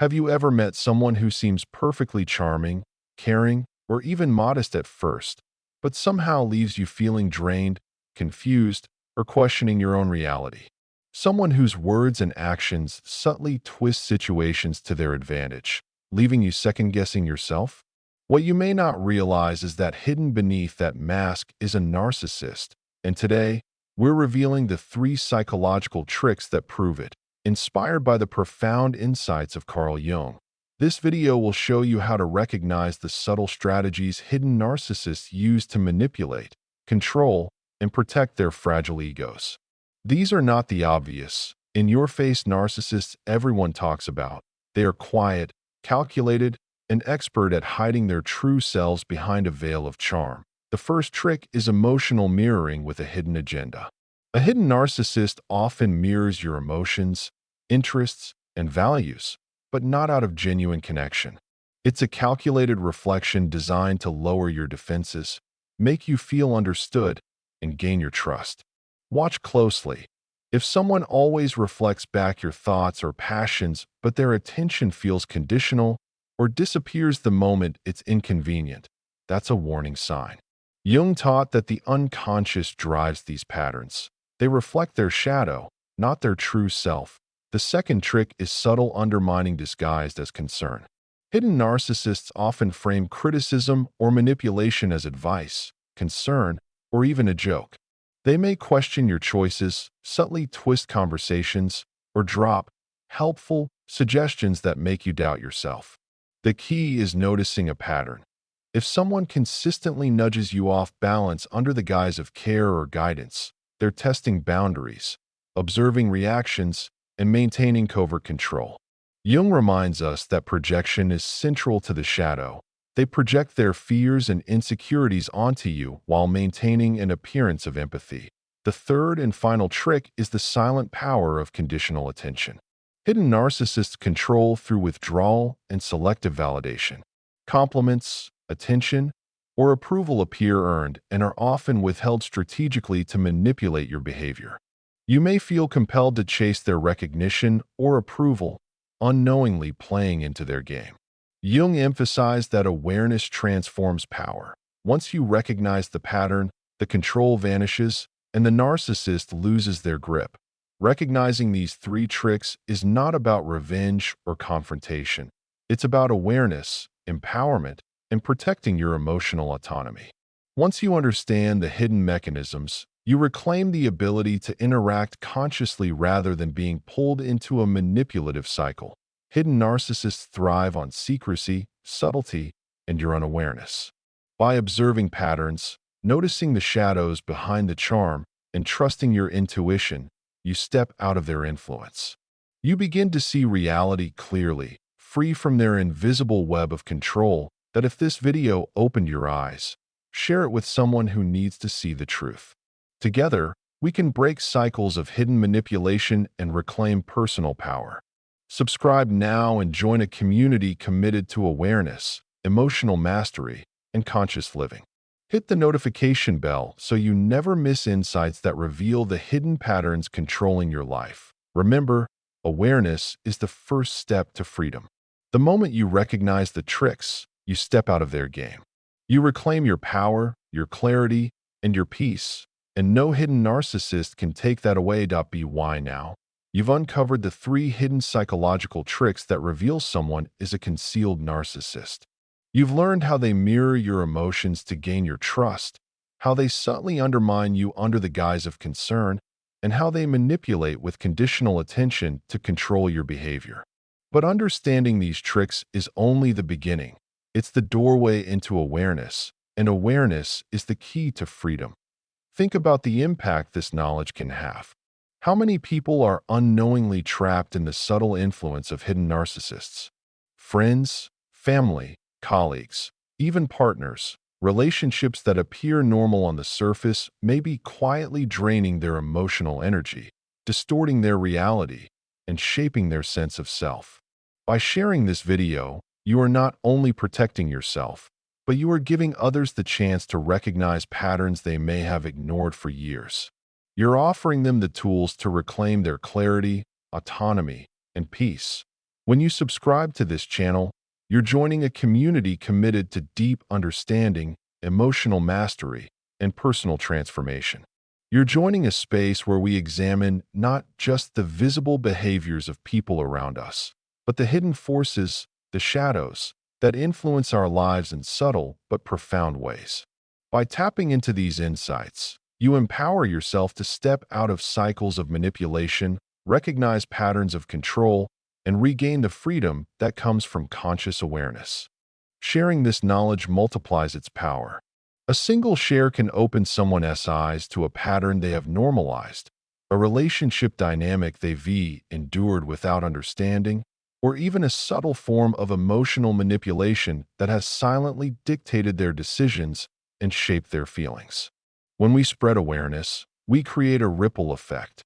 Have you ever met someone who seems perfectly charming, caring, or even modest at first, but somehow leaves you feeling drained, confused, or questioning your own reality? Someone whose words and actions subtly twist situations to their advantage, leaving you second-guessing yourself? What you may not realize is that hidden beneath that mask is a narcissist, and today, we're revealing the 3 psychological tricks that prove it, inspired by the profound insights of Carl Jung. This video will show you how to recognize the subtle strategies hidden narcissists use to manipulate, control, and protect their fragile egos. These are not the obvious, in-your-face narcissists everyone talks about. They are quiet, calculated, and expert at hiding their true selves behind a veil of charm. The first trick is emotional mirroring with a hidden agenda. A hidden narcissist often mirrors your emotions, interests, and values, but not out of genuine connection. It's a calculated reflection designed to lower your defenses, make you feel understood, and gain your trust. Watch closely. If someone always reflects back your thoughts or passions, but their attention feels conditional or disappears the moment it's inconvenient, that's a warning sign. Jung taught that the unconscious drives these patterns. They reflect their shadow, not their true self. The second trick is subtle undermining disguised as concern. Hidden narcissists often frame criticism or manipulation as advice, concern, or even a joke. They may question your choices, subtly twist conversations, or drop helpful suggestions that make you doubt yourself. The key is noticing a pattern. If someone consistently nudges you off balance under the guise of care or guidance, they're testing boundaries, observing reactions, and maintaining covert control. Jung reminds us that projection is central to the shadow. They project their fears and insecurities onto you while maintaining an appearance of empathy. The third and final trick is the silent power of conditional attention. Hidden narcissists control through withdrawal and selective validation. Compliments, attention, or approval appear earned and are often withheld strategically to manipulate your behavior. You may feel compelled to chase their recognition or approval, unknowingly playing into their game. Jung emphasized that awareness transforms power. Once you recognize the pattern, the control vanishes, and the narcissist loses their grip. Recognizing these 3 tricks is not about revenge or confrontation. It's about awareness, empowerment, and protecting your emotional autonomy. Once you understand the hidden mechanisms, you reclaim the ability to interact consciously rather than being pulled into a manipulative cycle. Hidden narcissists thrive on secrecy, subtlety, and your unawareness. By observing patterns, noticing the shadows behind the charm, and trusting your intuition, you step out of their influence. You begin to see reality clearly, free from their invisible web of control. That if this video opened your eyes, share it with someone who needs to see the truth. Together, we can break cycles of hidden manipulation and reclaim personal power. Subscribe now and join a community committed to awareness, emotional mastery, and conscious living. Hit the notification bell so you never miss insights that reveal the hidden patterns controlling your life. Remember, awareness is the first step to freedom. The moment you recognize the tricks, you step out of their game. You reclaim your power, your clarity, and your peace, and no hidden narcissist can take that away. By now, you've uncovered the 3 hidden psychological tricks that reveal someone is a concealed narcissist. You've learned how they mirror your emotions to gain your trust, how they subtly undermine you under the guise of concern, and how they manipulate with conditional attention to control your behavior. But understanding these tricks is only the beginning. It's the doorway into awareness, and awareness is the key to freedom. Think about the impact this knowledge can have. How many people are unknowingly trapped in the subtle influence of hidden narcissists? Friends, family, colleagues, even partners. Relationships that appear normal on the surface may be quietly draining their emotional energy, distorting their reality, and shaping their sense of self. By sharing this video, you are not only protecting yourself, but you are giving others the chance to recognize patterns they may have ignored for years. You're offering them the tools to reclaim their clarity, autonomy, and peace. When you subscribe to this channel, you're joining a community committed to deep understanding, emotional mastery, and personal transformation. You're joining a space where we examine not just the visible behaviors of people around us, but the hidden forces, the shadows, that influence our lives in subtle but profound ways. By tapping into these insights, you empower yourself to step out of cycles of manipulation, recognize patterns of control, and regain the freedom that comes from conscious awareness. Sharing this knowledge multiplies its power. A single share can open someone's eyes to a pattern they have normalized, a relationship dynamic they've endured without understanding, or even a subtle form of emotional manipulation that has silently dictated their decisions and shaped their feelings. When we spread awareness, we create a ripple effect.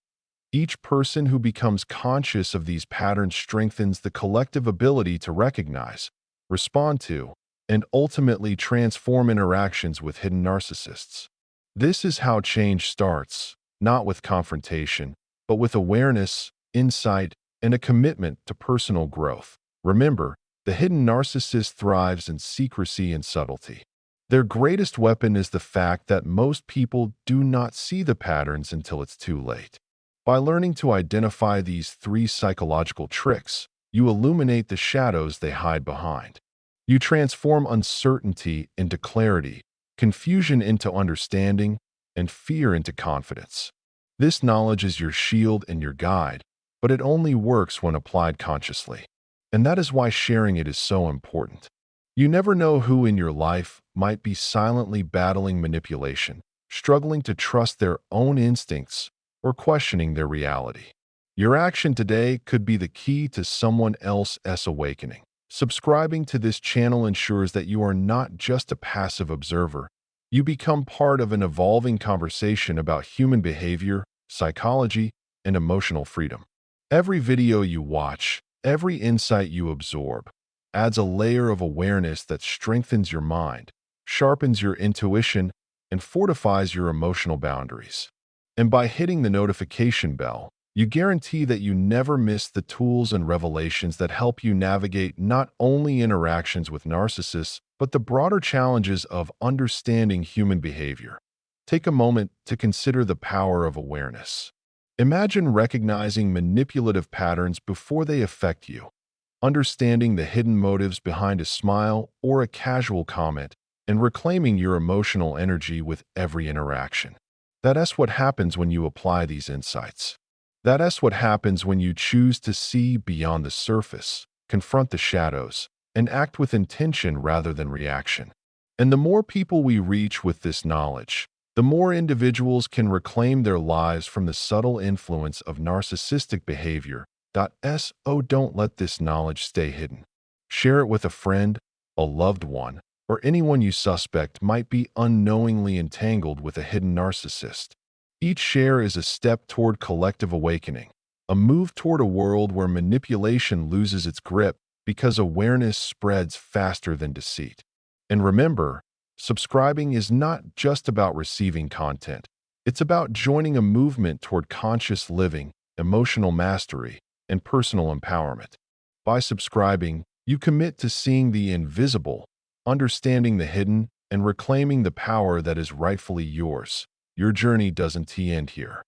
Each person who becomes conscious of these patterns strengthens the collective ability to recognize, respond to, and ultimately transform interactions with hidden narcissists. This is how change starts, not with confrontation, but with awareness, insight, and a commitment to personal growth. Remember, the hidden narcissist thrives in secrecy and subtlety. Their greatest weapon is the fact that most people do not see the patterns until it's too late. By learning to identify these three psychological tricks, you illuminate the shadows they hide behind. You transform uncertainty into clarity, confusion into understanding, and fear into confidence. This knowledge is your shield and your guide, but it only works when applied consciously. And that is why sharing it is so important. You never know who in your life might be silently battling manipulation, struggling to trust their own instincts, or questioning their reality. Your action today could be the key to someone else's awakening. Subscribing to this channel ensures that you are not just a passive observer. You become part of an evolving conversation about human behavior, psychology, and emotional freedom. Every video you watch, every insight you absorb, adds a layer of awareness that strengthens your mind, sharpens your intuition, and fortifies your emotional boundaries. And by hitting the notification bell, you guarantee that you never miss the tools and revelations that help you navigate not only interactions with narcissists, but the broader challenges of understanding human behavior. Take a moment to consider the power of awareness. Imagine recognizing manipulative patterns before they affect you, understanding the hidden motives behind a smile or a casual comment, and reclaiming your emotional energy with every interaction. That's what happens when you apply these insights. That's what happens when you choose to see beyond the surface, confront the shadows, and act with intention rather than reaction. And the more people we reach with this knowledge, the more individuals can reclaim their lives from the subtle influence of narcissistic behavior. So don't let this knowledge stay hidden. Share it with a friend, a loved one, or anyone you suspect might be unknowingly entangled with a hidden narcissist. Each share is a step toward collective awakening, a move toward a world where manipulation loses its grip because awareness spreads faster than deceit. And remember, subscribing is not just about receiving content. It's about joining a movement toward conscious living, emotional mastery, and personal empowerment. By subscribing, you commit to seeing the invisible, understanding the hidden, and reclaiming the power that is rightfully yours. Your journey doesn't end here.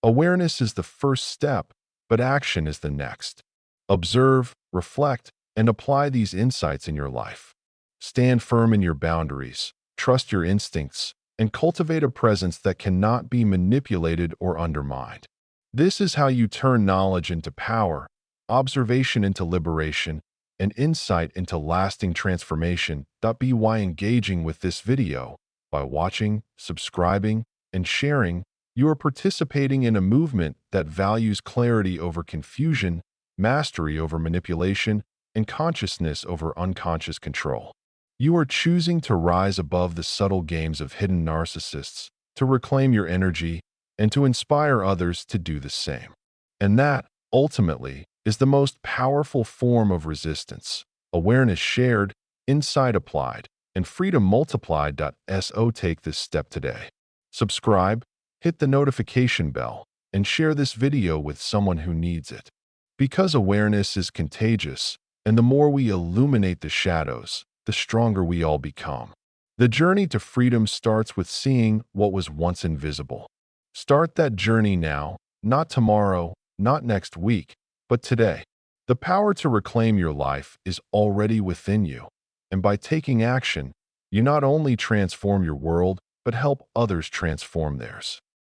Awareness is the first step, but action is the next. Observe, reflect, and apply these insights in your life. Stand firm in your boundaries, trust your instincts, and cultivate a presence that cannot be manipulated or undermined. This is how you turn knowledge into power, observation into liberation, and insight into lasting transformation. By engaging with this video, by watching, subscribing, and sharing, you are participating in a movement that values clarity over confusion, mastery over manipulation, and consciousness over unconscious control. You are choosing to rise above the subtle games of hidden narcissists, to reclaim your energy, and to inspire others to do the same. And that, ultimately, is the most powerful form of resistance. Awareness shared, insight applied, and freedom multiplied. So take this step today. Subscribe, hit the notification bell, and share this video with someone who needs it. Because awareness is contagious, and the more we illuminate the shadows, the stronger we all become. The journey to freedom starts with seeing what was once invisible. Start that journey now, not tomorrow, not next week, but today. The power to reclaim your life is already within you, and by taking action, you not only transform your world, but help others transform theirs.